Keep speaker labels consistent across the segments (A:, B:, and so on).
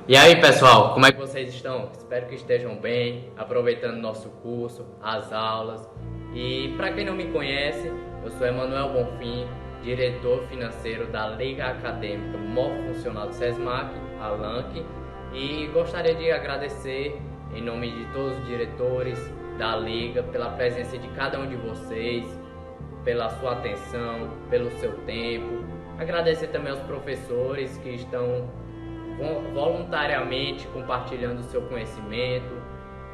A: E aí, pessoal, como é que vocês estão? Espero que estejam bem, aproveitando nosso curso, as aulas. E para quem não me conhece, eu sou Emanuel Bonfim, diretor financeiro da Liga Acadêmica Morfofuncional do SESMAC, a LANC, e gostaria de agradecer em nome de todos os diretores da Liga pela presença de cada um de vocês, pela sua atenção, pelo seu tempo. Agradecer também aos professores que estão voluntariamente compartilhando o seu conhecimento.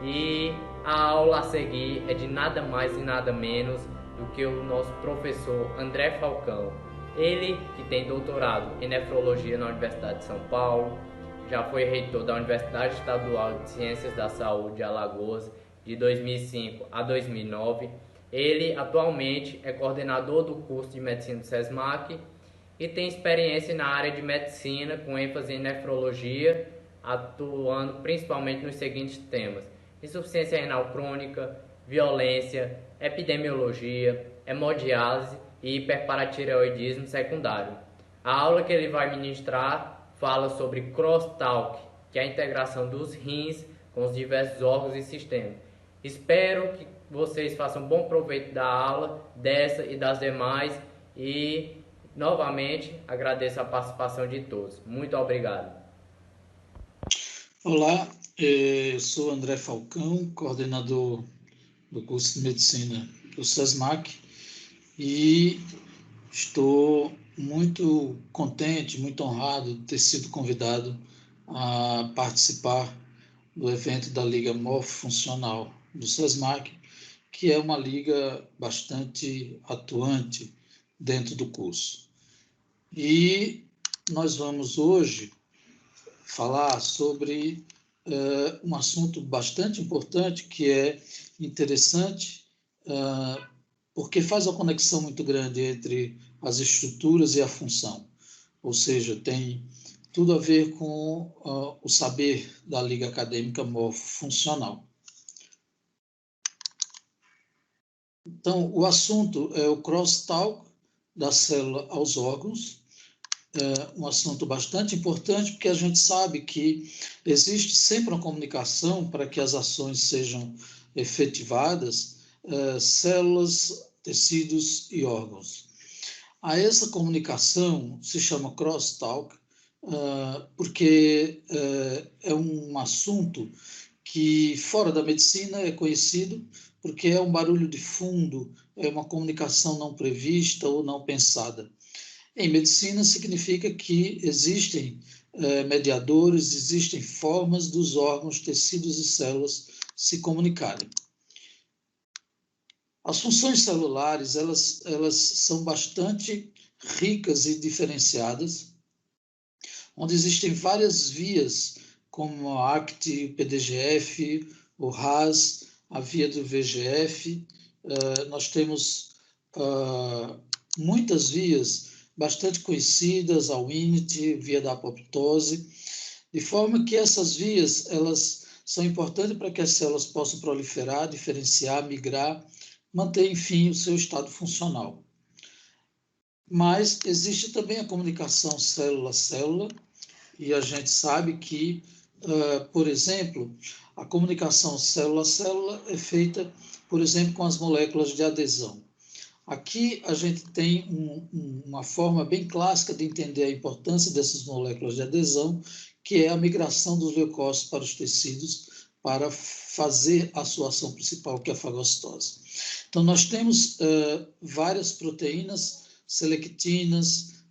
A: E a aula a seguir é de nada mais e nada menos do que o nosso professor André Falcão. Ele que tem doutorado em nefrologia na Universidade de São Paulo, já foi reitor da Universidade Estadual de Ciências da Saúde de Alagoas de 2005 a 2009. Ele atualmente é coordenador do curso de medicina do SESMAC e tem experiência na área de medicina com ênfase em nefrologia, atuando principalmente nos seguintes temas: insuficiência renal crônica, violência, epidemiologia, hemodiálise e hiperparatireoidismo secundário. A aula que ele vai ministrar fala sobre crosstalk, que é a integração dos rins com os diversos órgãos e sistemas. Espero que vocês façam bom proveito da aula, dessa e das demais, e novamente agradeço a participação de todos. Muito obrigado.
B: Olá, eu sou André Falcão, coordenador do curso de medicina do SESMAC, e estou muito contente, muito honrado de ter sido convidado a participar do evento da Liga Morfofuncional do SESMAC, que é uma liga bastante atuante dentro do curso. E nós vamos hoje falar sobre um assunto bastante importante, que é interessante, porque faz uma conexão muito grande entre as estruturas e a função, ou seja, tem tudo a ver com o saber da Liga Acadêmica Morfofuncional. Então, o assunto é o crosstalk da célula aos órgãos, um assunto bastante importante, porque a gente sabe que existe sempre uma comunicação para que as ações sejam efetivadas, células, tecidos e órgãos. A essa comunicação se chama crosstalk, porque é um assunto que fora da medicina é conhecido porque é um barulho de fundo, é uma comunicação não prevista ou não pensada. Em medicina, significa que existem mediadores, existem formas dos órgãos, tecidos e células se comunicarem. As funções celulares, elas são bastante ricas e diferenciadas, onde existem várias vias, como a ACT, o PDGF, o RAS, a via do VGF. Nós temos muitas vias bastante conhecidas, a Winit, via da apoptose, de forma que essas vias elas são importantes para que as células possam proliferar, diferenciar, migrar, manter, enfim, o seu estado funcional. Mas existe também a comunicação célula-célula, e a gente sabe que, por exemplo, a comunicação célula-célula é feita, por exemplo, com as moléculas de adesão. Aqui a gente tem uma forma bem clássica de entender a importância dessas moléculas de adesão, que é a migração dos leucócitos para os tecidos para fazer a sua ação principal, que é a fagocitose. Então, nós temos várias proteínas, selectinas,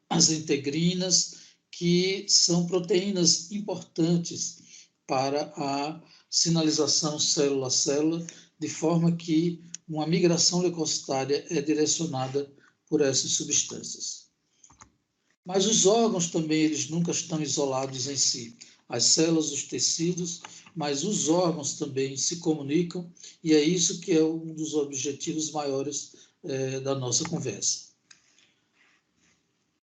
B: as integrinas, que são proteínas importantes para a sinalização célula-célula, de forma que uma migração leucocitária é direcionada por essas substâncias. Mas os órgãos também, eles nunca estão isolados em si. As células, os tecidos, mas os órgãos também se comunicam, e é isso que é um dos objetivos maiores da nossa conversa.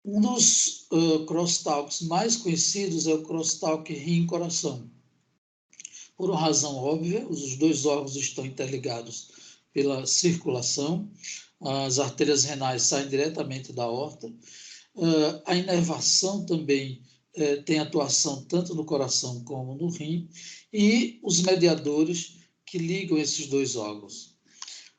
B: Um dos crosstalks mais conhecidos é o crosstalk rim-coração. Por uma razão óbvia, os dois órgãos estão interligados pela circulação, as artérias renais saem diretamente da aorta, a inervação também tem atuação tanto no coração como no rim, e os mediadores que ligam esses dois órgãos.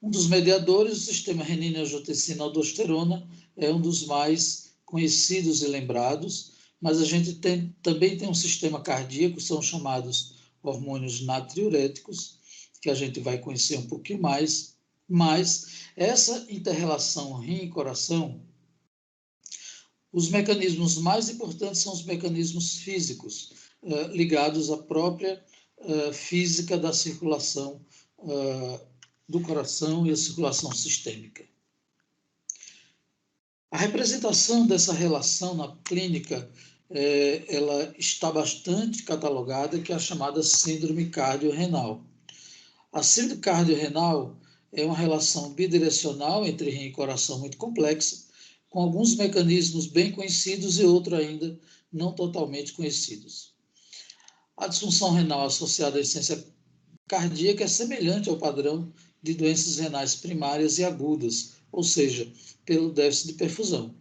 B: Um dos mediadores, o sistema renina-angiotensina-aldosterona, é um dos mais conhecidos e lembrados, mas a gente também tem um sistema cardíaco, são chamados hormônios natriuréticos, que a gente vai conhecer um pouquinho mais, mas essa inter-relação rim e coração, os mecanismos mais importantes são os mecanismos físicos, ligados à própria física da circulação do coração e a circulação sistêmica. A representação dessa relação na clínica, ela está bastante catalogada, que é a chamada síndrome cardiorrenal. A síndrome cardiorrenal é uma relação bidirecional entre rim e coração muito complexa, com alguns mecanismos bem conhecidos e outros ainda não totalmente conhecidos. A disfunção renal associada à insuficiência cardíaca é semelhante ao padrão de doenças renais primárias e agudas, ou seja, pelo déficit de perfusão.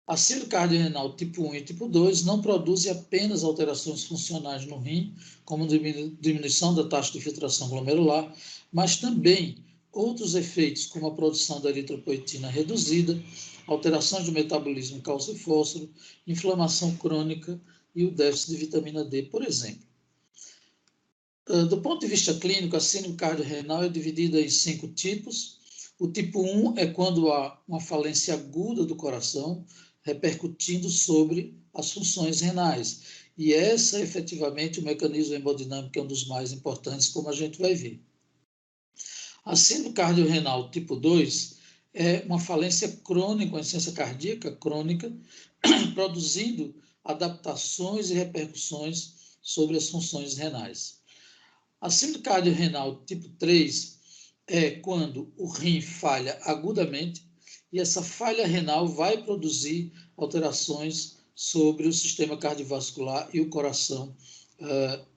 B: A síndrome cardiorrenal tipo 1 e tipo 2 não produzem apenas alterações funcionais no rim, como diminuição da taxa de filtração glomerular, mas também outros efeitos, como a produção da eritropoetina reduzida, alterações do metabolismo cálcio e fósforo, inflamação crônica e o déficit de vitamina D, por exemplo. Do ponto de vista clínico, a síndrome cardiorrenal é dividida em 5 tipos. O tipo 1 é quando há uma falência aguda do coração, repercutindo sobre as funções renais. E essa, efetivamente, o mecanismo hemodinâmico é um dos mais importantes, como a gente vai ver. A síndrome cardiorrenal tipo 2 é uma falência crônica, uma insuficiência cardíaca crônica, produzindo adaptações e repercussões sobre as funções renais. A síndrome cardiorrenal tipo 3 é quando o rim falha agudamente e essa falha renal vai produzir alterações sobre o sistema cardiovascular e o coração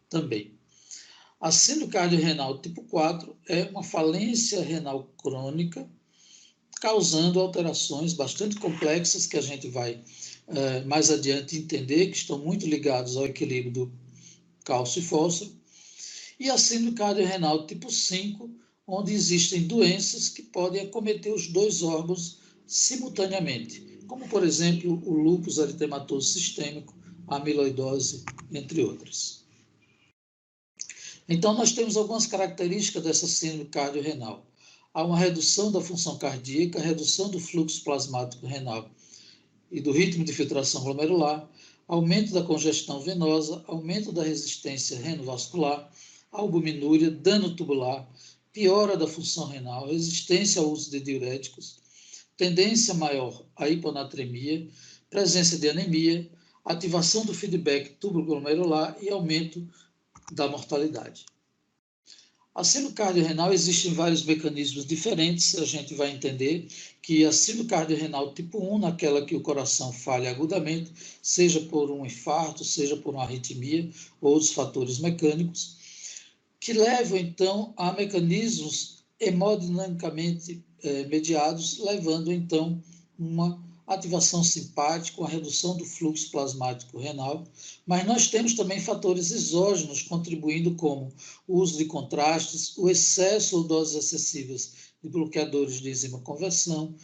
B: também. A síndrome cardiorrenal tipo 4 é uma falência renal crônica, causando alterações bastante complexas que a gente vai mais adiante entender, que estão muito ligados ao equilíbrio do cálcio e fósforo. E a síndrome cardiorrenal tipo 5, onde existem doenças que podem acometer os dois órgãos simultaneamente, como, por exemplo, o lúpus eritematoso sistêmico, a amiloidose, entre outras. Então, nós temos algumas características dessa síndrome cardiorrenal. Há uma redução da função cardíaca, redução do fluxo plasmático renal e do ritmo de filtração glomerular, aumento da congestão venosa, aumento da resistência renovascular, albuminúria, dano tubular, piora da função renal, resistência ao uso de diuréticos, tendência maior à hiponatremia, presença de anemia, ativação do feedback tubo-glomerular e aumento da mortalidade. A síndrome cardiorrenal existem vários mecanismos diferentes, a gente vai entender que a síndrome cardiorrenal tipo 1, naquela que o coração falha agudamente, seja por um infarto, seja por uma arritmia ou outros fatores mecânicos, que levam então a mecanismos hemodinamicamente mediados, levando então uma ativação simpática, uma redução do fluxo plasmático renal, mas nós temos também fatores exógenos contribuindo, como o uso de contrastes, o excesso ou doses excessivas de bloqueadores de enzima conversão,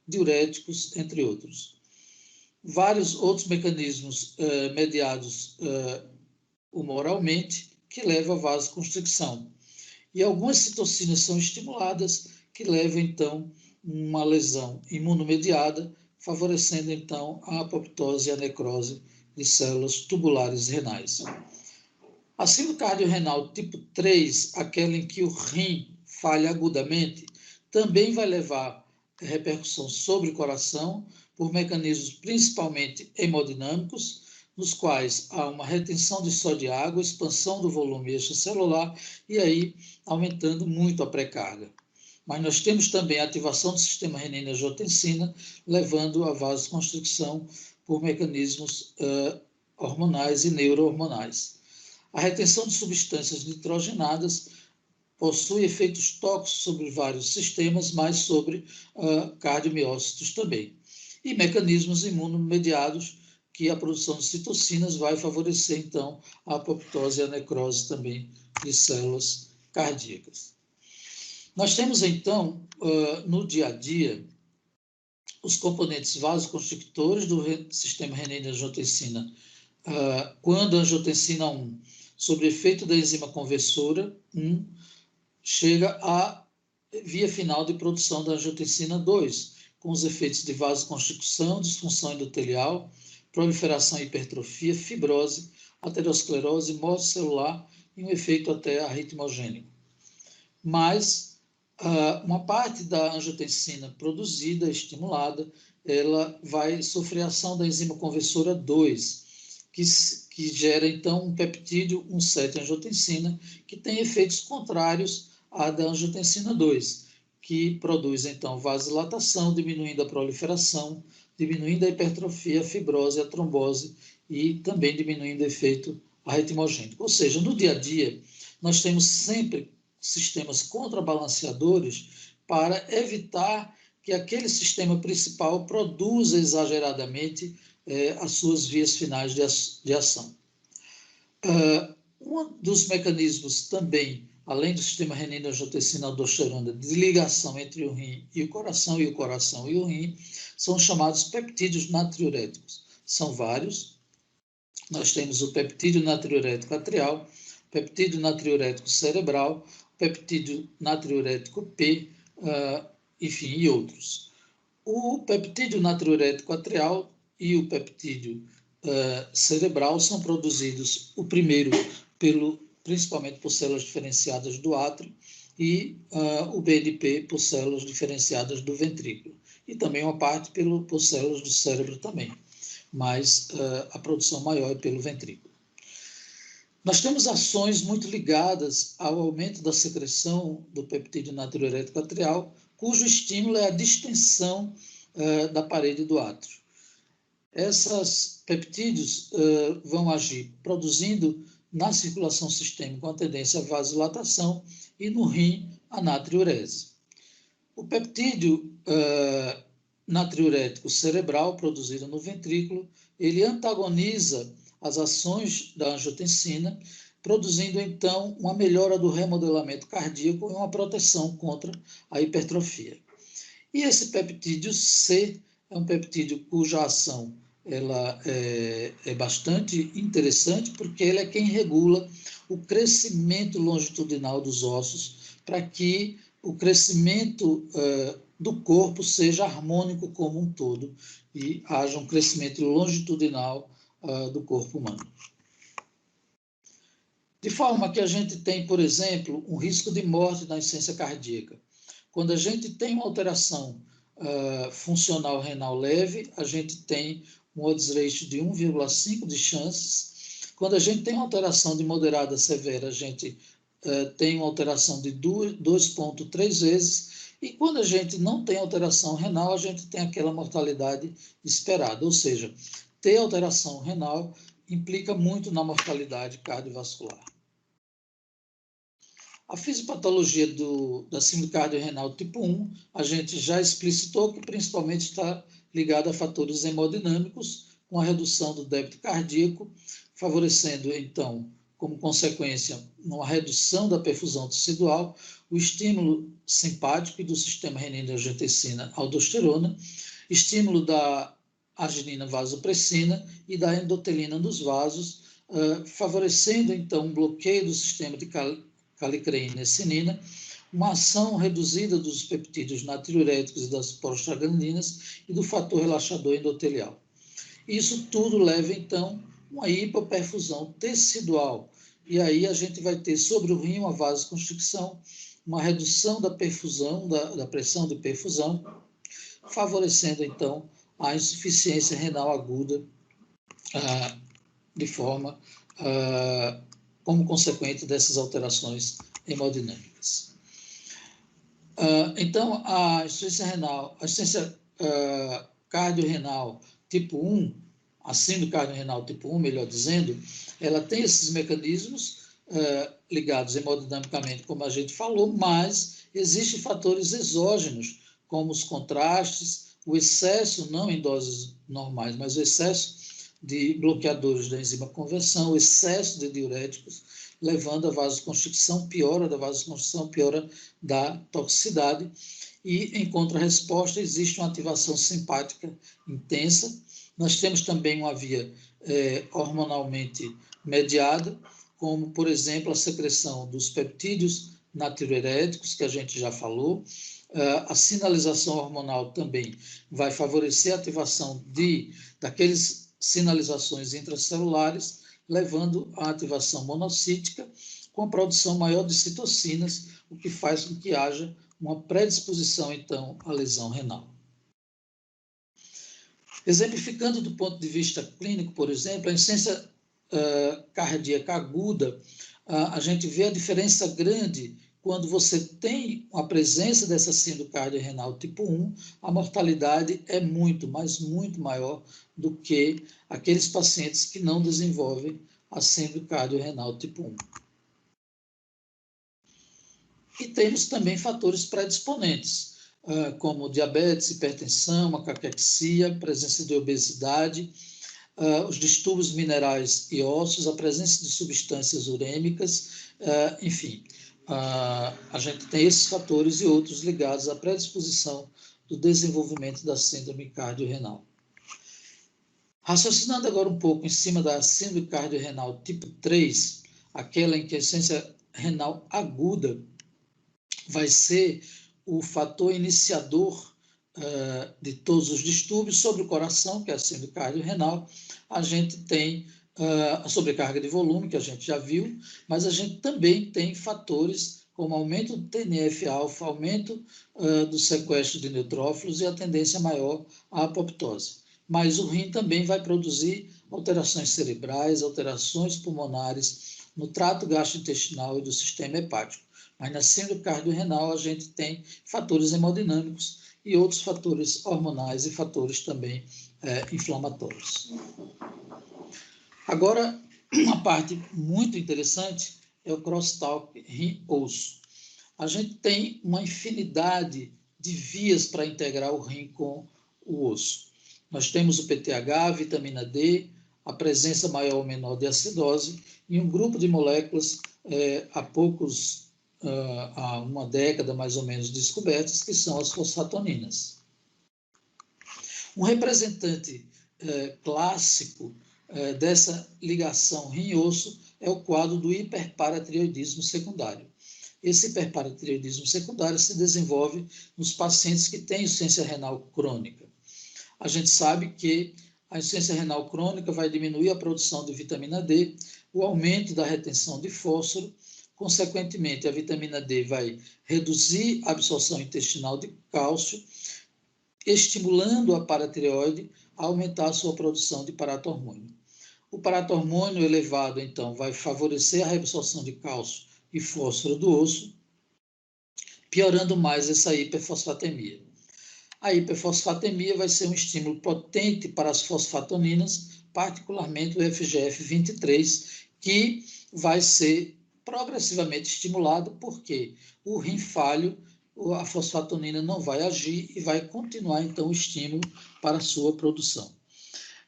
B: diuréticos, entre outros. Vários outros mecanismos mediados humoralmente que levam à vasoconstricção. E algumas citocinas são estimuladas que levam, então, uma lesão imunomediada, favorecendo, então, a apoptose e a necrose de células tubulares renais. A síndrome cardiorrenal tipo 3, aquela em que o rim falha agudamente, também vai levar repercussão sobre o coração por mecanismos principalmente hemodinâmicos, nos quais há uma retenção de sódio e água, expansão do volume extracelular e aí aumentando muito a pré-carga. Mas nós temos também a ativação do sistema renina-angiotensina, levando à vasoconstricção por mecanismos hormonais e neurohormonais. A retenção de substâncias nitrogenadas possui efeitos tóxicos sobre vários sistemas, mas sobre cardiomiócitos também. E mecanismos imunomediados que a produção de citocinas vai favorecer, então, a apoptose e a necrose também de células cardíacas. Nós temos, então, no dia a dia, os componentes vasoconstrictores do sistema renina-angiotensina, quando a angiotensina 1, sob efeito da enzima conversora 1, chega à via final de produção da angiotensina 2, com os efeitos de vasoconstricção, disfunção endotelial, proliferação e hipertrofia, fibrose, aterosclerose, morte celular e um efeito até arritmogênico. Mas uma parte da angiotensina produzida, estimulada, ela vai sofrer ação da enzima conversora 2, que gera, então, um peptídeo 1,7-angiotensina, que tem efeitos contrários à da angiotensina 2, que produz, então, vasodilatação, diminuindo a proliferação, diminuindo a hipertrofia, a fibrose, a trombose e também diminuindo o efeito arritmogênico. Ou seja, no dia a dia, nós temos sempre sistemas contrabalanceadores para evitar que aquele sistema principal produza exageradamente as suas vias finais de ação. Um dos mecanismos também, além do sistema renina-angiotensina-aldosterona, de ligação entre o rim e o coração e o rim, são os chamados peptídeos natriuréticos. São vários. Nós temos o peptídeo natriurético atrial, peptídeo natriurético cerebral, peptídeo natriurético P, enfim, e outros. O peptídeo natriurético atrial e o peptídeo cerebral são produzidos, o primeiro principalmente por células diferenciadas do átrio e o BNP por células diferenciadas do ventrículo. E também uma parte por células do cérebro também, mas a produção maior é pelo ventrículo. Nós temos ações muito ligadas ao aumento da secreção do peptídeo natriurético atrial, cujo estímulo é a distensão da parede do átrio. Esses peptídeos vão agir produzindo na circulação sistêmica uma tendência à vasodilatação e no rim a natriurese. O peptídeo natriurético cerebral produzido no ventrículo, ele antagoniza as ações da angiotensina, produzindo então uma melhora do remodelamento cardíaco e uma proteção contra a hipertrofia. E esse peptídeo C é um peptídeo cuja ação ela é bastante interessante, porque ele é quem regula o crescimento longitudinal dos ossos, para que o crescimento do corpo seja harmônico como um todo e haja um crescimento longitudinal do corpo humano. De forma que a gente tem, por exemplo, um risco de morte na insuficiência cardíaca. Quando a gente tem uma alteração funcional renal leve, a gente tem um odds ratio de 1,5 de chances. Quando a gente tem uma alteração de moderada severa, a gente tem uma alteração de 2,3 vezes. E quando a gente não tem alteração renal, a gente tem aquela mortalidade esperada. Ou seja, ter alteração renal implica muito na mortalidade cardiovascular. A fisiopatologia da síndrome cardiorrenal tipo 1, a gente já explicitou que principalmente está ligada a fatores hemodinâmicos, com a redução do débito cardíaco, favorecendo, então, como consequência, uma redução da perfusão tecidual, o estímulo simpático e do sistema renina-angiotensina-aldosterona, estímulo da arginina vasopressina e da endotelina dos vasos, favorecendo, então, um bloqueio do sistema de calicreína e cinina, uma ação reduzida dos peptídeos natriuréticos e das prostaglandinas e do fator relaxador endotelial. Isso tudo leva, então, uma hipoperfusão tecidual. E aí a gente vai ter sobre o rim uma vasoconstricção, uma redução da perfusão, da pressão de perfusão, favorecendo, então, a insuficiência renal aguda de forma como consequente dessas alterações hemodinâmicas. Então, a insuficiência cardiorrenal tipo 1, a síndrome cardiorrenal tipo 1, melhor dizendo, ela tem esses mecanismos ligados hemodinamicamente, como a gente falou, mas existem fatores exógenos, como os contrastes, o excesso, não em doses normais, mas o excesso de bloqueadores da enzima conversão, excesso de diuréticos, levando à vasoconstricção, piora da vasoconstricção, piora da toxicidade. E, em contrarresposta, existe uma ativação simpática intensa. Nós temos também uma via hormonalmente mediada, como, por exemplo, a secreção dos peptídeos natriuréticos, que a gente já falou. A sinalização hormonal também vai favorecer a ativação daqueles sinalizações intracelulares, levando à ativação monocítica, com a produção maior de citocinas, o que faz com que haja uma predisposição, então, à lesão renal. Exemplificando do ponto de vista clínico, por exemplo, a insuficiência cardíaca aguda, a gente vê a diferença grande quando você tem a presença dessa síndrome cardiorrenal tipo 1, a mortalidade é muito, mas muito maior do que aqueles pacientes que não desenvolvem a síndrome cardiorrenal tipo 1. E temos também fatores predisponentes, como diabetes, hipertensão, a caquexia, presença de obesidade, os distúrbios minerais e ósseos, a presença de substâncias urêmicas, enfim. A gente tem esses fatores e outros ligados à predisposição do desenvolvimento da síndrome cardiorrenal. Raciocinando agora um pouco em cima da síndrome cardiorrenal tipo 3, aquela em que a insuficiência renal aguda vai ser o fator iniciador de todos os distúrbios sobre o coração, que é a síndrome cardiorrenal. A gente tem a sobrecarga de volume, que a gente já viu, mas a gente também tem fatores como aumento do TNF-alfa, aumento do sequestro de neutrófilos e a tendência maior à apoptose. Mas o rim também vai produzir alterações cerebrais, alterações pulmonares no trato gastrointestinal e do sistema hepático. Mas na síndrome cardiorrenal a gente tem fatores hemodinâmicos e outros fatores hormonais e fatores também inflamatórios. Agora, uma parte muito interessante é o crosstalk rim-osso. A gente tem uma infinidade de vias para integrar o rim com o osso. Nós temos o PTH, a vitamina D, a presença maior ou menor de acidose e um grupo de moléculas há uma década mais ou menos descobertas, que são as fosfatoninas. Um representante clássico dessa ligação rim-osso é o quadro do hiperparatireoidismo secundário. Esse hiperparatireoidismo secundário se desenvolve nos pacientes que têm insuficiência renal crônica. A gente sabe que a insuficiência renal crônica vai diminuir a produção de vitamina D, o aumento da retenção de fósforo, consequentemente a vitamina D vai reduzir a absorção intestinal de cálcio, estimulando a paratireoide a aumentar a sua produção de paratormônio. O paratormônio elevado, então, vai favorecer a reabsorção de cálcio e fósforo do osso, piorando mais essa hiperfosfatemia. A hiperfosfatemia vai ser um estímulo potente para as fosfatoninas, particularmente o FGF23, que vai ser progressivamente estimulado, porque o rim falho, a fosfatonina não vai agir e vai continuar, então, o estímulo para a sua produção.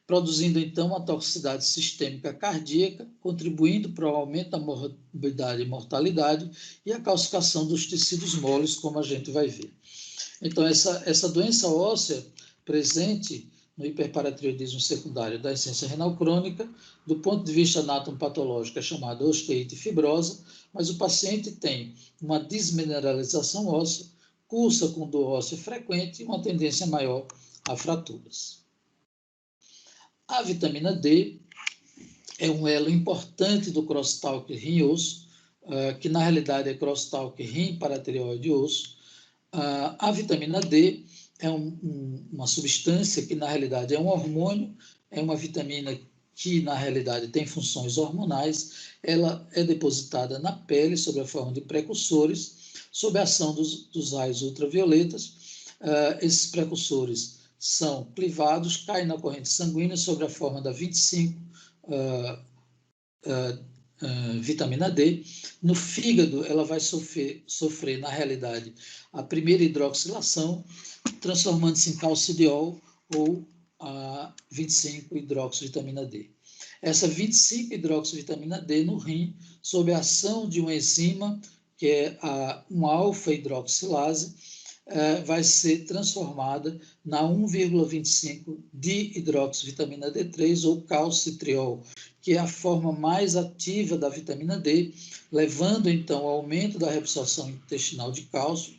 B: Produzindo, então, a toxicidade sistêmica cardíaca, contribuindo para o aumento da morbidade e mortalidade e a calcificação dos tecidos moles, como a gente vai ver. Então, essa doença óssea presente no hiperparatireoidismo secundário da insuficiência renal crônica, do ponto de vista anatomopatológico, é chamada osteite fibrosa, mas o paciente tem uma desmineralização óssea, cursa com dor óssea frequente e uma tendência maior a fraturas. A vitamina D é um elo importante do crosstalk rim-osso, que na realidade é crosstalk rim-paratireoide-osso. A vitamina D é uma substância que, na realidade, é um hormônio, é uma vitamina que, na realidade, tem funções hormonais. Ela é depositada na pele sob a forma de precursores, sob a ação dos raios ultravioletas. Esses precursores são clivados, caem na corrente sanguínea sob a forma da 25 vitamina D. No fígado, ela vai sofrer, na realidade, a primeira hidroxilação, transformando-se em calcidiol ou a 25-hidroxivitamina D. Essa 25-hidroxivitamina D no rim, sob a ação de uma enzima, que é uma alfa-hidroxilase, vai ser transformada na 1,25 de hidroxivitamina D3 ou calcitriol, que é a forma mais ativa da vitamina D, levando então ao aumento da reabsorção intestinal de cálcio,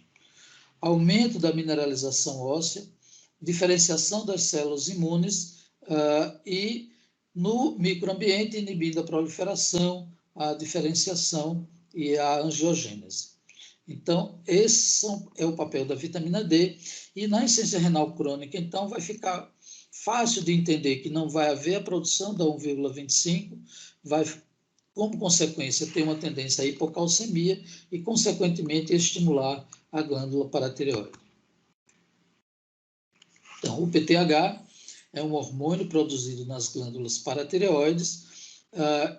B: aumento da mineralização óssea, diferenciação das células imunes e no microambiente inibindo a proliferação, a diferenciação e a angiogênese. Então, esse é o papel da vitamina D. E na insuficiência renal crônica, então, vai ficar fácil de entender que não vai haver a produção da 1,25, vai, como consequência, ter uma tendência à hipocalcemia e, consequentemente, estimular a glândula paratireoide. Então, o PTH é um hormônio produzido nas glândulas paratireoides,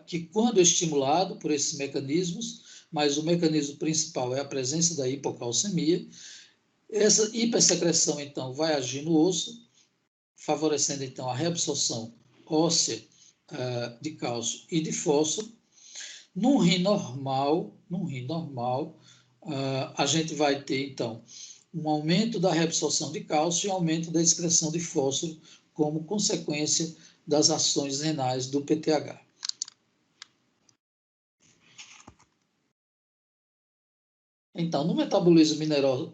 B: que, quando estimulado por esses mecanismos, mas o mecanismo principal é a presença da hipocalcemia, essa hipersecreção, então, vai agir no osso, favorecendo, então, a reabsorção óssea de cálcio e de fósforo. Num rim normal, a gente vai ter, então, um aumento da reabsorção de cálcio e aumento da excreção de fósforo como consequência das ações renais do PTH. Então, no metabolismo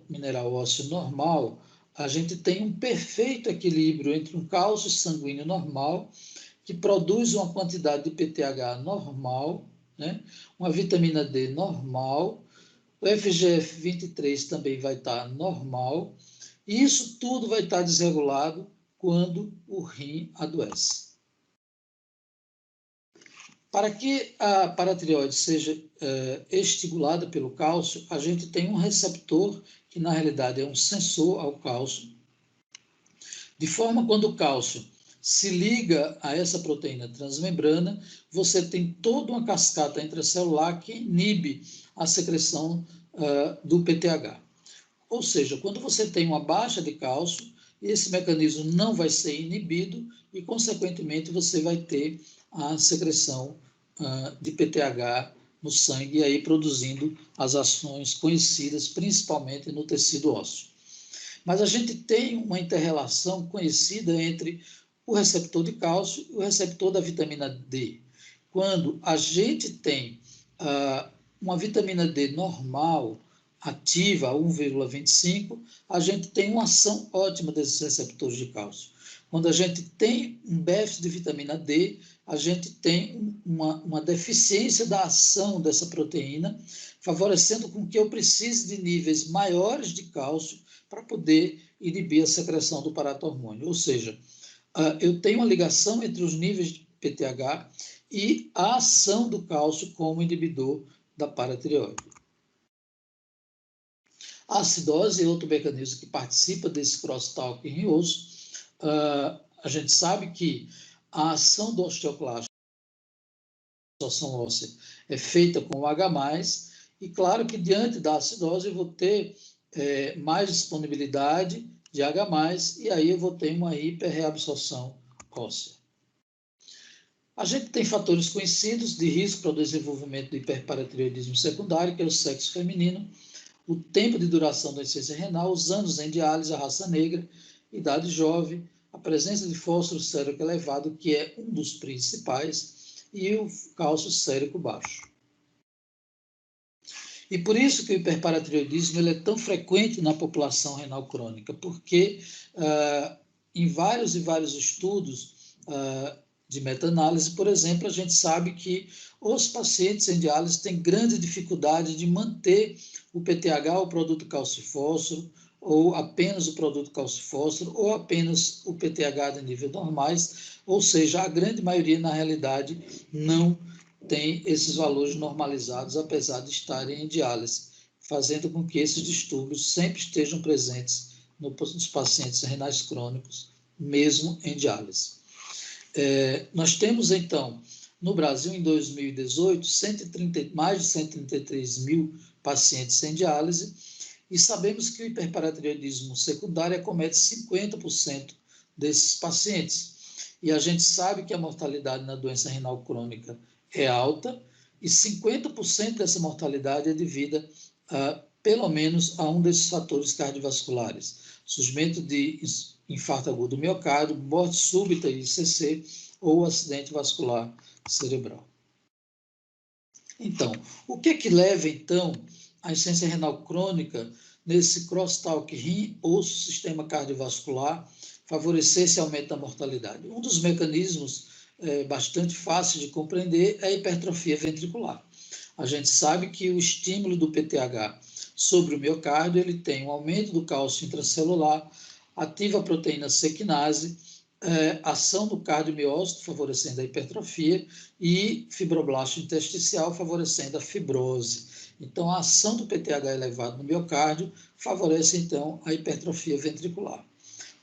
B: mineral ósseo normal, a gente tem um perfeito equilíbrio entre um cálcio sanguíneo normal, que produz uma quantidade de PTH normal, né? Uma vitamina D normal, o FGF23 também vai estar normal, e isso tudo vai estar desregulado quando o rim adoece. Para que a paratireoide seja estimulada pelo cálcio, a gente tem um receptor, que na realidade é um sensor ao cálcio, de forma quando o cálcio se liga a essa proteína transmembrana, você tem toda uma cascata intracelular que inibe a secreção do PTH. Ou seja, quando você tem uma baixa de cálcio, esse mecanismo não vai ser inibido e, consequentemente, você vai ter a secreção de PTH no sangue, e aí produzindo as ações conhecidas, principalmente no tecido ósseo. Mas a gente tem uma inter-relação conhecida entre o receptor de cálcio e o receptor da vitamina D. Quando a gente tem uma vitamina D normal, ativa, 1,25, a gente tem uma ação ótima desses receptores de cálcio. Quando a gente tem um déficit de vitamina D, a gente tem uma deficiência da ação dessa proteína, favorecendo com que eu precise de níveis maiores de cálcio para poder inibir a secreção do paratormônio. Ou seja, eu tenho uma ligação entre os níveis de PTH e a ação do cálcio como inibidor da paratireoide. A acidose é outro mecanismo que participa desse crosstalk em osso. A gente sabe que a ação do osteoclasto, a absorção óssea, é feita com o H+, e claro que diante da acidose eu vou ter mais disponibilidade de H+, e aí eu vou ter uma hiperreabsorção óssea. A gente tem fatores conhecidos de risco para o desenvolvimento do hiperparatireoidismo secundário, que é o sexo feminino, o tempo de duração da insuficiência renal, os anos em diálise, a raça negra, idade jovem, a presença de fósforo sérico elevado, que é um dos principais, e o cálcio sérico baixo. E por isso que o hiperparatireoidismo ele é tão frequente na população renal crônica, porque em vários e vários estudos de meta-análise, por exemplo, a gente sabe que os pacientes em diálise têm grande dificuldade de manter o PTH, o produto cálcio-fósforo, ou apenas o produto cálcio-fósforo, ou apenas o PTH de nível normais, ou seja, a grande maioria, na realidade, não tem esses valores normalizados, apesar de estarem em diálise, fazendo com que esses distúrbios sempre estejam presentes nos pacientes renais crônicos, mesmo em diálise. Nós temos, então, no Brasil, em 2018, mais de 133 mil pacientes em diálise, e sabemos que o hiperparatireoidismo secundário acomete 50% desses pacientes. E a gente sabe que a mortalidade na doença renal crônica é alta, e 50% dessa mortalidade é devida pelo menos a um desses fatores cardiovasculares: surgimento de infarto agudo do miocárdio, morte súbita e ICC ou acidente vascular cerebral. Então, o que é que leva, então, a insuficiência renal crônica nesse crosstalk rim ou sistema cardiovascular favorecer esse aumento da mortalidade? Um dos mecanismos bastante fácil de compreender é a hipertrofia ventricular. A gente sabe que o estímulo do PTH sobre o miocárdio, ele tem um aumento do cálcio intracelular, ativa a proteína C quinase, ação do cardiomiócito, favorecendo a hipertrofia, e fibroblasto intersticial, favorecendo a fibrose. Então, a ação do PTH elevado no miocárdio favorece, então, a hipertrofia ventricular.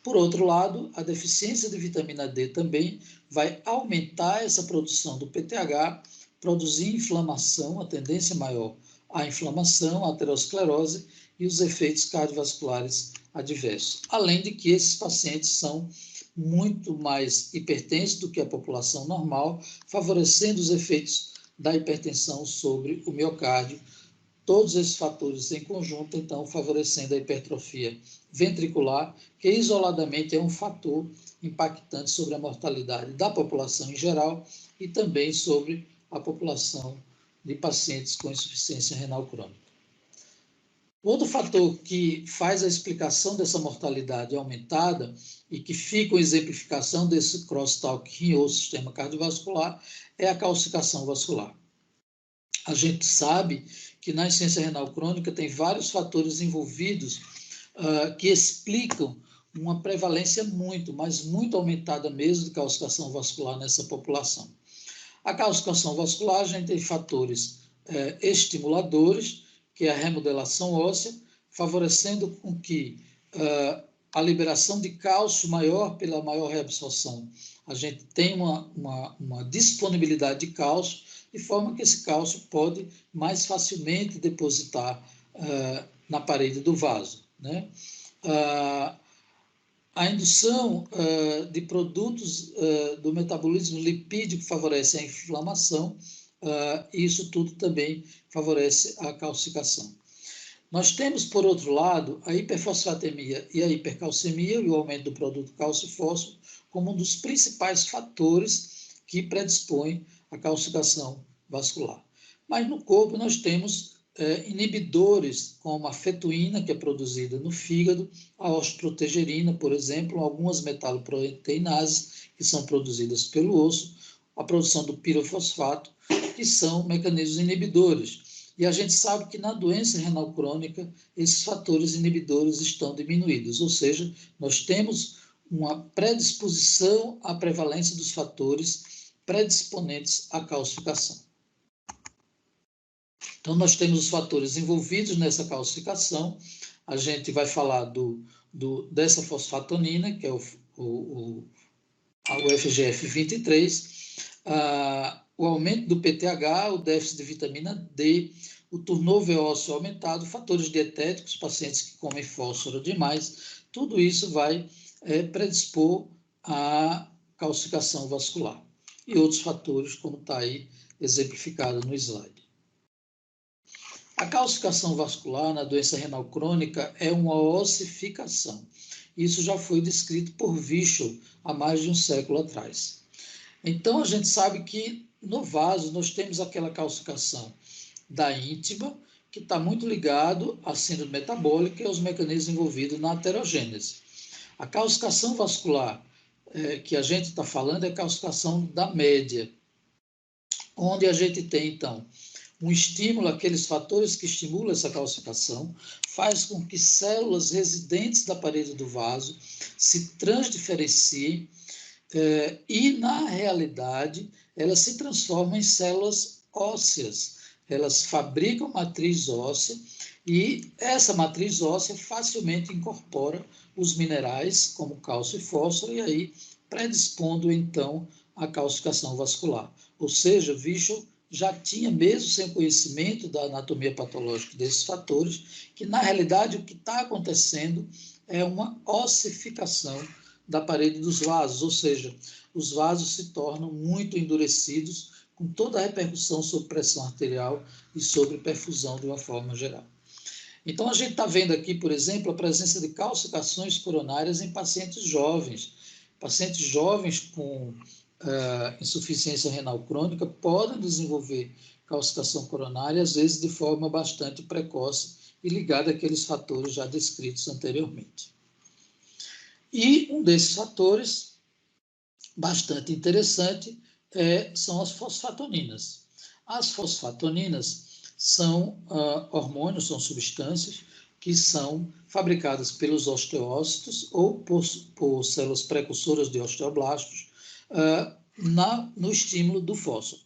B: Por outro lado, a deficiência de vitamina D também vai aumentar essa produção do PTH, produzir inflamação, a tendência maior à inflamação, à aterosclerose e os efeitos cardiovasculares adversos. Além de que esses pacientes são muito mais hipertensos do que a população normal, favorecendo os efeitos da hipertensão sobre o miocárdio. Todos esses fatores em conjunto, então, favorecendo a hipertrofia ventricular, que isoladamente é um fator impactante sobre a mortalidade da população em geral e também sobre a população de pacientes com insuficiência renal crônica. Outro fator que faz a explicação dessa mortalidade aumentada e que fica a exemplificação desse crosstalk rim ou sistema cardiovascular é a calcificação vascular. A gente sabe que na insuficiência renal crônica tem vários fatores envolvidos que explicam uma prevalência mas muito aumentada mesmo de calcificação vascular nessa população. A calcificação vascular, a gente tem fatores estimuladores, que é a remodelação óssea, favorecendo com que a liberação de cálcio maior pela maior reabsorção. A gente tem uma disponibilidade de cálcio, de forma que esse cálcio pode mais facilmente depositar na parede do vaso, né? A indução de produtos do metabolismo lipídico favorece a inflamação, e isso tudo também favorece a calcificação. Nós temos, por outro lado, a hiperfosfatemia e a hipercalcemia e o aumento do produto cálcio e fósforo como um dos principais fatores que predispõem à calcificação vascular. Mas no corpo nós temos inibidores como a fetuína, que é produzida no fígado, a ostrotegerina, por exemplo, algumas metaloproteinases que são produzidas pelo osso, a produção do pirofosfato, que são mecanismos inibidores. E a gente sabe que na doença renal crônica, esses fatores inibidores estão diminuídos, ou seja, nós temos uma predisposição à prevalência dos fatores predisponentes à calcificação. Então, nós temos os fatores envolvidos nessa calcificação. A gente vai falar dessa fosfatonina, que é o FGF23, o aumento do PTH, o déficit de vitamina D, o turnover ósseo aumentado, fatores dietéticos, pacientes que comem fósforo demais, tudo isso vai predispor à calcificação vascular. E outros fatores, como está aí exemplificado no slide. A calcificação vascular na doença renal crônica é uma ossificação. Isso já foi descrito por Vichel há mais de um século atrás. Então, a gente sabe que no vaso nós temos aquela calcificação da íntima, que está muito ligado à síndrome metabólica e aos mecanismos envolvidos na aterogênese. A calcificação vascular que a gente está falando é a calcificação da média, onde a gente tem, então, um estímulo, aqueles fatores que estimulam essa calcificação, faz com que células residentes da parede do vaso se transdiferenciem e, na realidade, elas se transformam em células ósseas. Elas fabricam matriz óssea e essa matriz óssea facilmente incorpora os minerais, como cálcio e fósforo, e aí predispondo, então, à calcificação vascular. Ou seja, Vichel já tinha, mesmo sem conhecimento da anatomia patológica desses fatores, que, na realidade, o que está acontecendo é uma ossificação da parede dos vasos, ou seja, os vasos se tornam muito endurecidos, com toda a repercussão sobre pressão arterial e sobre perfusão de uma forma geral. Então, a gente está vendo aqui, por exemplo, a presença de calcificações coronárias em pacientes jovens. Pacientes jovens com insuficiência renal crônica podem desenvolver calcificação coronária, às vezes de forma bastante precoce e ligada àqueles fatores já descritos anteriormente. E um desses fatores, bastante interessante, são as fosfatoninas. As fosfatoninas são hormônios, são substâncias que são fabricadas pelos osteócitos ou por células precursoras de osteoblastos no estímulo do fósforo.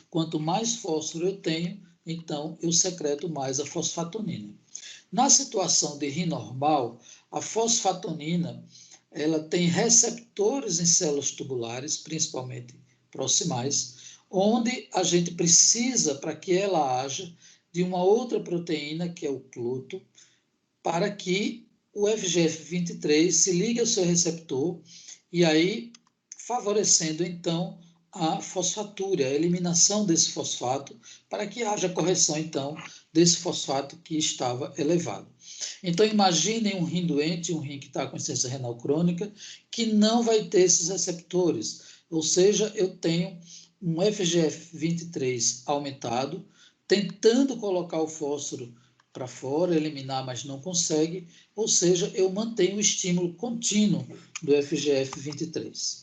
B: Quanto mais fósforo eu tenho, então eu secreto mais a fosfatonina. Na situação de Rim normal, a fosfatonina ela tem receptores em células tubulares, principalmente proximais, onde a gente precisa, para que ela haja, de uma outra proteína, que é o cloto, para que o FGF23 se ligue ao seu receptor e aí favorecendo, então, a fosfatura, a eliminação desse fosfato, para que haja correção, então, desse fosfato que estava elevado. Então, imaginem um rim doente, um rim que está com insuficiência renal crônica, que não vai ter esses receptores, ou seja, eu tenho um FGF23 aumentado, tentando colocar o fósforo para fora, eliminar, mas não consegue, ou seja, eu mantenho o estímulo contínuo do FGF23.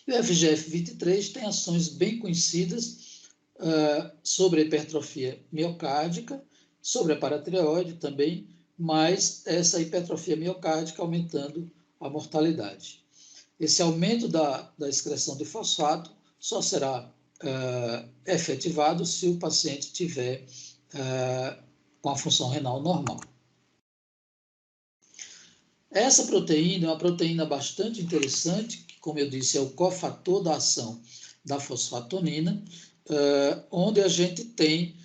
B: E o FGF23 tem ações bem conhecidas sobre a hipertrofia miocárdica, sobre a paratireoide também, mas essa hipertrofia miocárdica aumentando a mortalidade. Esse aumento da excreção de fosfato só será efetivado se o paciente tiver com a função renal normal. Essa proteína é uma proteína bastante interessante, que, como eu disse, é o cofator da ação da fosfatonina, onde a gente tem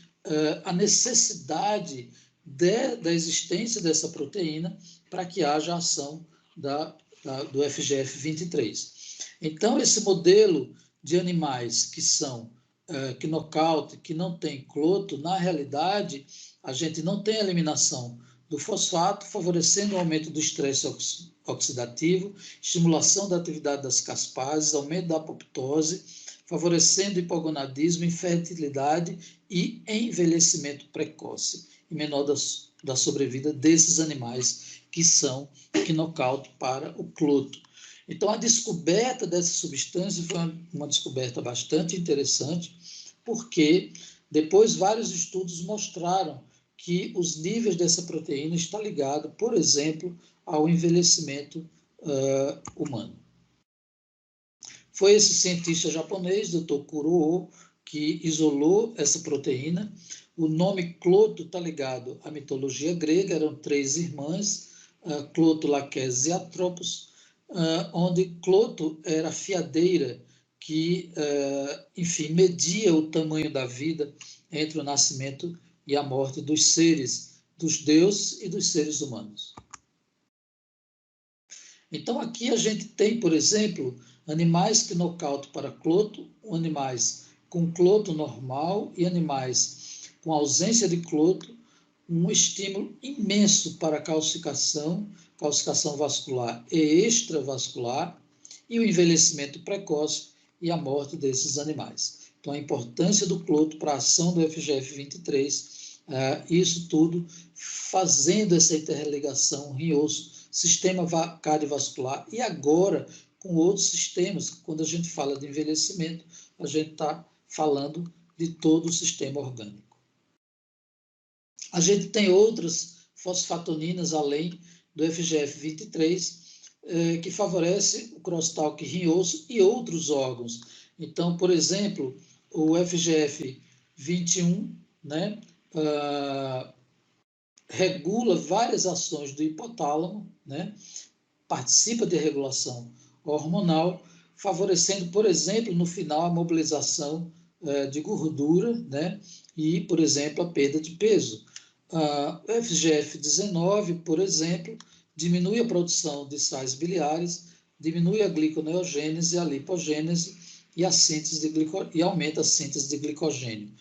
B: a necessidade da existência dessa proteína para que haja ação do FGF23. Então, esse modelo de animais que são knockout, que não tem cloto, na realidade, a gente não tem eliminação do fosfato, favorecendo o aumento do estresse oxidativo, estimulação da atividade das caspases, aumento da apoptose, favorecendo hipogonadismo, infertilidade e envelhecimento precoce e menor da sobrevida desses animais que são knockout para o cloto. Então, a descoberta dessa substância foi uma descoberta bastante interessante, porque depois vários estudos mostraram que os níveis dessa proteína estão ligados, por exemplo, ao envelhecimento humano. Foi esse cientista japonês, Dr. Kurouo, que isolou essa proteína. O nome cloto está ligado à mitologia grega, eram 3 irmãs, Cloto, Laquesis e Atropos, onde cloto era a fiadeira que, enfim, media o tamanho da vida entre o nascimento e a morte dos seres, dos deuses e dos seres humanos. Então, aqui a gente tem, por exemplo, animais knockout para cloto, animais com cloto normal e animais com ausência de cloto, um estímulo imenso para a calcificação vascular e extravascular, e o envelhecimento precoce e a morte desses animais. Então, a importância do cloto para a ação do FGF23, isso tudo fazendo essa interligação rim-osso, sistema cardiovascular, e agora com outros sistemas. Quando a gente fala de envelhecimento, a gente está falando de todo o sistema orgânico. A gente tem outras fosfatoninas além do FGF23, que favorece o crosstalk rim-osso e outros órgãos. Então, por exemplo, o FGF21, né, regula várias ações do hipotálamo, né, participa de regulação hormonal, favorecendo, por exemplo, no final, a mobilização de gordura, né, e, por exemplo, a perda de peso. O FGF19, por exemplo, diminui a produção de sais biliares, diminui a gliconeogênese, a lipogênese e a síntese e aumenta a síntese de glicogênio.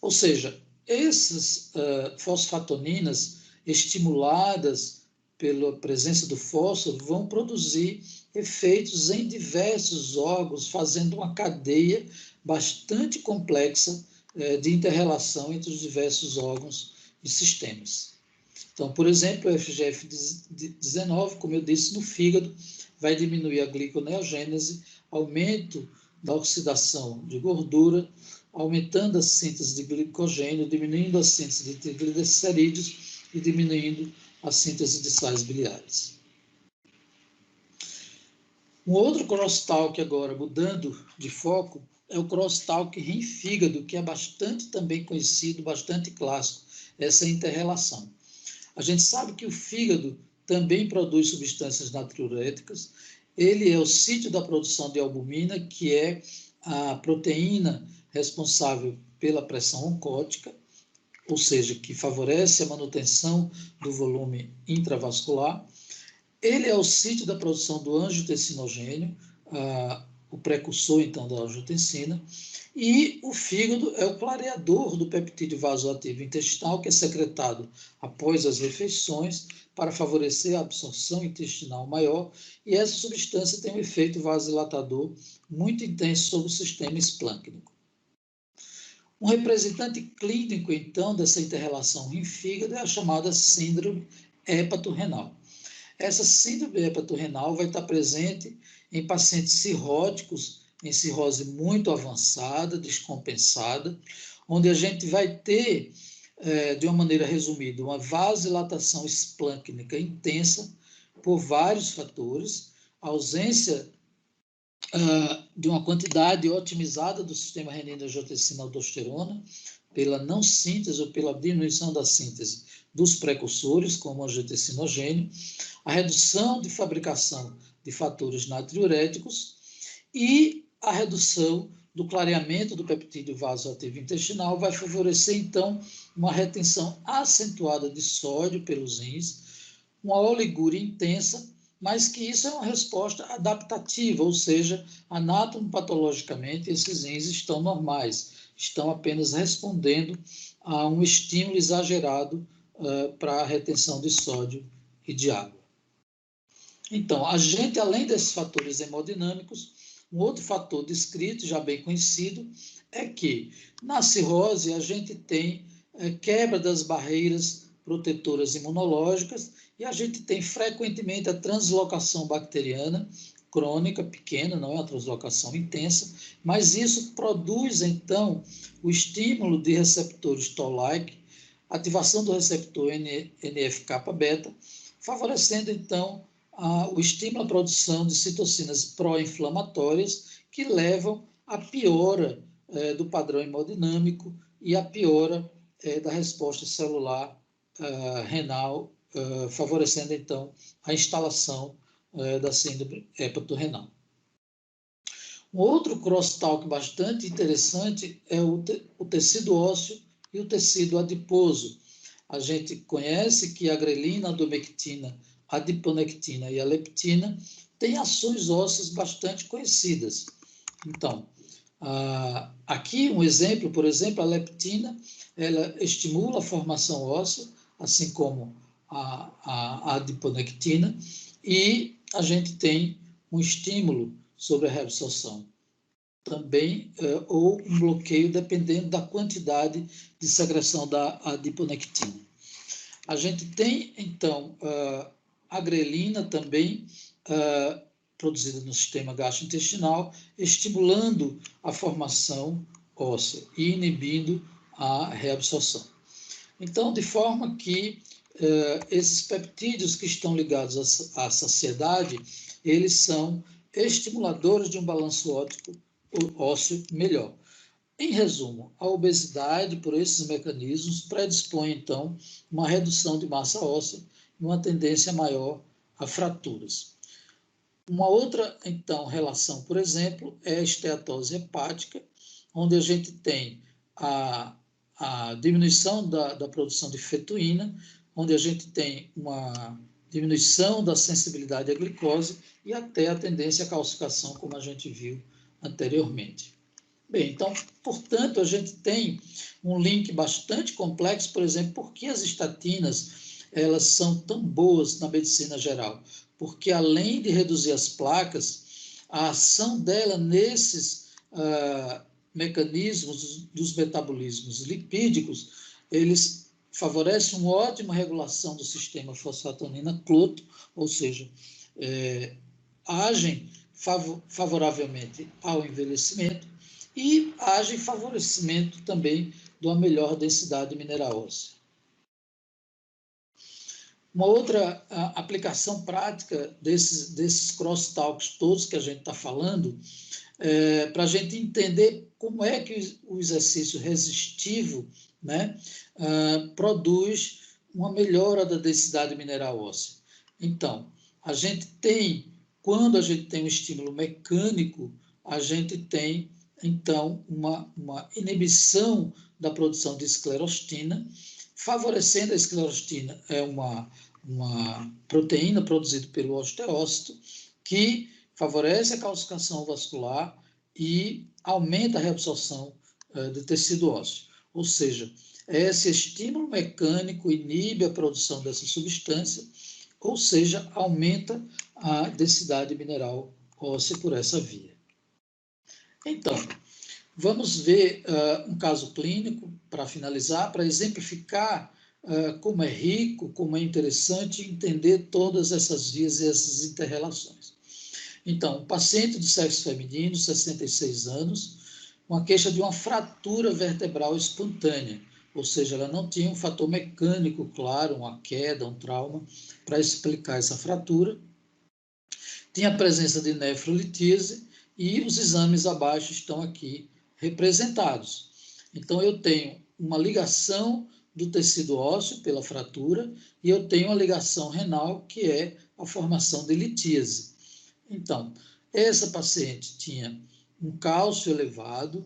B: Ou seja, essas fosfatoninas estimuladas pela presença do fósforo vão produzir efeitos em diversos órgãos, fazendo uma cadeia bastante complexa de inter-relação entre os diversos órgãos e sistemas. Então, por exemplo, o FGF19, como eu disse, no fígado, vai diminuir a gliconeogênese, aumento da oxidação de gordura, aumentando a síntese de glicogênio, diminuindo a síntese de triglicerídeos e diminuindo a síntese de sais biliares. Um outro crosstalk agora, mudando de foco, é o crosstalk rim-fígado, que é bastante também conhecido, bastante clássico, essa inter-relação. A gente sabe que o fígado também produz substâncias natriuréticas, ele é o sítio da produção de albumina, que é a proteína responsável pela pressão oncótica, ou seja, que favorece a manutenção do volume intravascular. Ele é o sítio da produção do angiotensinogênio, o precursor, então, da angiotensina, e o fígado é o clareador do peptídeo vasoativo intestinal, que é secretado após as refeições para favorecer a absorção intestinal maior, e essa substância tem um efeito vasodilatador muito intenso sobre o sistema esplâncnico. Um representante clínico, então, dessa inter-relação rim-fígado é a chamada síndrome hepatorrenal. Essa síndrome hepatorrenal vai estar presente em pacientes cirróticos, em cirrose muito avançada, descompensada, onde a gente vai ter, de uma maneira resumida, uma vasodilatação esplâncnica intensa por vários fatores, a ausência de uma quantidade otimizada do sistema renina-angiotensina-aldosterona, pela não síntese ou pela diminuição da síntese dos precursores, como o angiotensinogênio, a redução de fabricação de fatores natriuréticos e a redução do clareamento do peptídeo vasoativo intestinal vai favorecer, então, uma retenção acentuada de sódio pelos rins, uma oligúria intensa, mas que isso é uma resposta adaptativa, ou seja, anatomopatologicamente esses rins estão normais, estão apenas respondendo a um estímulo exagerado para a retenção de sódio e de água. Então, a gente, além desses fatores hemodinâmicos, um outro fator descrito, já bem conhecido, é que na cirrose a gente tem quebra das barreiras protetoras imunológicas e a gente tem frequentemente a translocação bacteriana crônica, pequena, não é uma translocação intensa, mas isso produz, então, o estímulo de receptores Toll-like, ativação do receptor NF-kappa-beta, favorecendo, então, o estímulo à produção de citocinas pró-inflamatórias que levam à piora do padrão hemodinâmico e à piora da resposta celular renal, favorecendo, então, a instalação da síndrome hepatorrenal. Um outro crosstalk bastante interessante é o tecido ósseo e o tecido adiposo. A gente conhece que a grelina, a domectina, a adiponectina e a leptina têm ações ósseas bastante conhecidas. Então, aqui um exemplo, por exemplo, a leptina, ela estimula a formação óssea, assim como a adiponectina, e a gente tem um estímulo sobre a reabsorção também, ou um bloqueio, dependendo da quantidade de secreção da adiponectina. A gente tem, então, a grelina também, produzida no sistema gastrointestinal, estimulando a formação óssea e inibindo a reabsorção. Então, de forma que esses peptídeos que estão ligados à saciedade, eles são estimuladores de um balanço ósseo melhor. Em resumo, a obesidade, por esses mecanismos, predispõe, então, uma redução de massa óssea e uma tendência maior a fraturas. Uma outra, então, relação, por exemplo, é a esteatose hepática, onde a gente tem a a diminuição da produção de fetuína, onde a gente tem uma diminuição da sensibilidade à glicose e até a tendência à calcificação, como a gente viu anteriormente. Bem, então, portanto, a gente tem um link bastante complexo, por exemplo, por que as estatinas elas são tão boas na medicina geral? Porque além de reduzir as placas, a ação dela nesses mecanismos dos metabolismos lipídicos, eles favorecem uma ótima regulação do sistema fosfatonina-cloto, ou seja, agem favoravelmente ao envelhecimento e agem em favorecimento também de uma melhor densidade mineral óssea. Uma outra aplicação prática desses crosstalks todos que a gente está falando, para a gente entender como é que o exercício resistivo, né, produz uma melhora da densidade mineral óssea. Então, a gente tem, quando a gente tem um estímulo mecânico, a gente tem, então, uma inibição da produção de esclerostina, favorecendo a esclerostina, é uma proteína produzida pelo osteócito, que favorece a calcificação vascular e aumenta a reabsorção de tecido ósseo. Ou seja, esse estímulo mecânico inibe a produção dessa substância, ou seja, aumenta a densidade mineral óssea por essa via. Então, vamos ver um caso clínico para finalizar, para exemplificar como é rico, como é interessante entender todas essas vias e essas interrelações. Então, um paciente do sexo feminino, 66 anos, uma queixa de uma fratura vertebral espontânea, ou seja, ela não tinha um fator mecânico claro, uma queda, um trauma, para explicar essa fratura. Tinha a presença de nefrolitise e os exames abaixo estão aqui representados. Então, eu tenho uma ligação do tecido ósseo pela fratura e eu tenho uma ligação renal, que é a formação de litíase. Então, essa paciente tinha um cálcio elevado,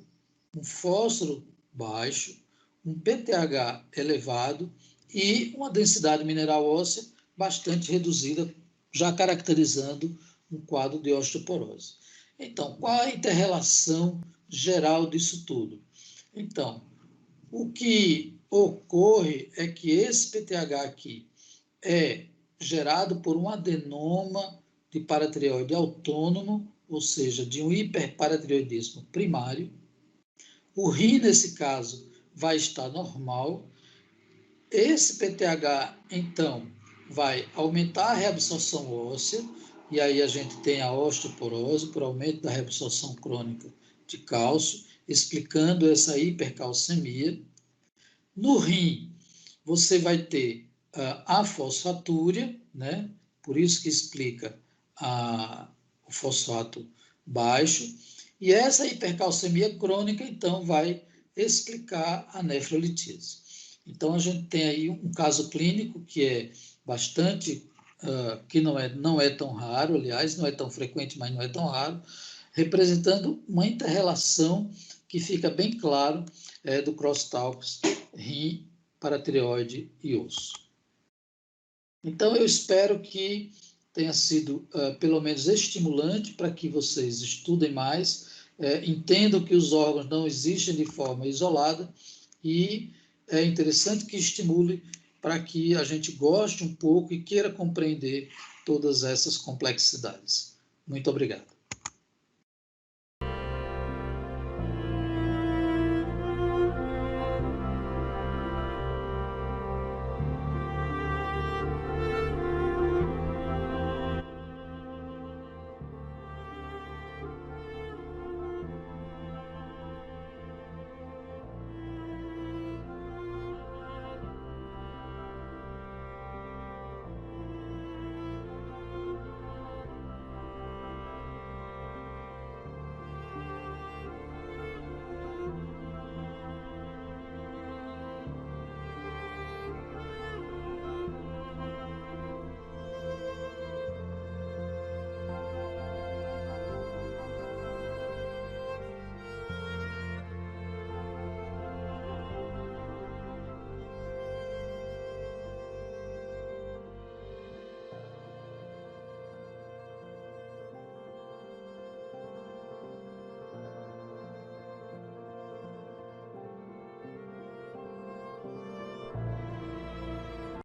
B: um fósforo baixo, um PTH elevado e uma densidade mineral óssea bastante reduzida, já caracterizando um quadro de osteoporose. Então, qual a interrelação geral disso tudo? Então, o que ocorre é que esse PTH aqui é gerado por um adenoma de paratireoide autônomo, ou seja, de um hiperparatireoidismo primário. O rim, nesse caso, vai estar normal. Esse PTH, então, vai aumentar a reabsorção óssea, e aí a gente tem a osteoporose por aumento da reabsorção crônica de cálcio, explicando essa hipercalcemia. No rim, você vai ter a fosfatúria, né? Por isso que explica o fosfato baixo, e essa hipercalcemia crônica, então, vai explicar a nefrolitise. Então, a gente tem aí um caso clínico que é bastante, que não é tão raro, aliás, não é tão frequente, mas não é tão raro, representando uma interrelação que fica bem claro do crosstalk rim, paratireoide e osso. Então, eu espero que tenha sido, pelo menos, estimulante para que vocês estudem mais, entendam que os órgãos não existem de forma isolada e é interessante que estimule para que a gente goste um pouco e queira compreender todas essas complexidades. Muito obrigado.